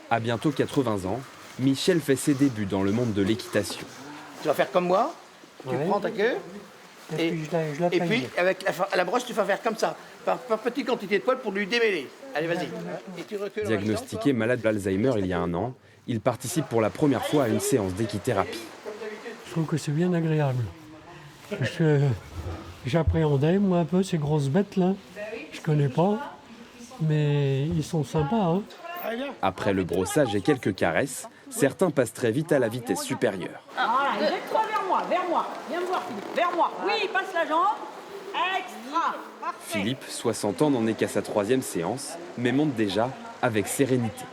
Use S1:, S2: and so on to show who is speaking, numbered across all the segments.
S1: À bientôt 80 ans, Michel fait ses débuts dans le monde de l'équitation.
S2: Tu vas faire comme moi, tu
S3: Ouais.
S2: prends ta queue,
S3: Et puis je la
S2: et
S3: peins.
S2: puis avec la brosse, tu vas faire comme ça, par petite quantité de poils pour lui démêler. Allez, vas-y. Et tu recules en
S1: Diagnostiqué malade d'Alzheimer il y a un an, il participe pour la première fois à une séance d'équithérapie.
S3: Je trouve que c'est bien agréable. Parce que j'appréhendais, moi, un peu ces grosses bêtes-là. Je connais pas, mais ils sont sympas, hein.
S1: Après le brossage et quelques caresses, certains passent très vite à la vitesse supérieure.
S4: Voilà, jette-toi vers moi. Viens me voir, Philippe. Vers moi. Oui, passe la jambe. Extra. Parfait.
S1: Philippe, 60 ans, n'en est qu'à sa 3e séance, mais monte déjà avec sérénité.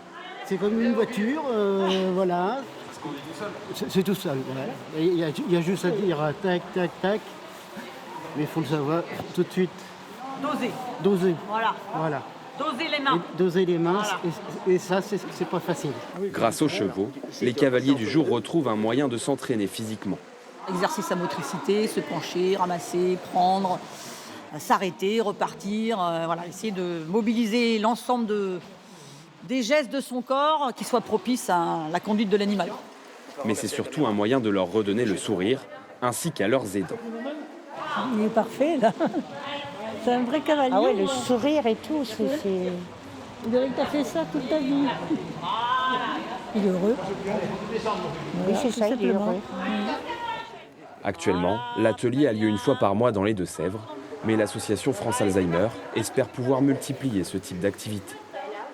S5: C'est comme une voiture, voilà. C'est tout seul. Voilà. Il y a juste à dire tac, tac, tac. Mais il faut le savoir tout de suite. Doser.
S4: Voilà.
S5: Voilà.
S4: Doser les mains.
S5: Et doser les mains,
S4: Voilà.
S5: et ça, c'est pas facile.
S1: Grâce aux chevaux, les cavaliers du jour retrouvent un moyen de s'entraîner physiquement.
S4: Exercer sa motricité, se pencher, ramasser, prendre, s'arrêter, repartir. Voilà, essayer de mobiliser l'ensemble des gestes de son corps qui soient propices à la conduite de l'animal.
S1: Mais c'est surtout un moyen de leur redonner le sourire, ainsi qu'à leurs aidants.
S6: Il est parfait, là. C'est un vrai cavalier.
S7: Ah ouais, le sourire et tout, c'est...
S6: On dirait que t'as fait ça toute ta vie. Il est heureux.
S7: Oui, c'est ça, il est heureux.
S1: Actuellement, l'atelier a lieu une fois par mois dans les Deux-Sèvres, mais l'association France Alzheimer espère pouvoir multiplier ce type d'activité.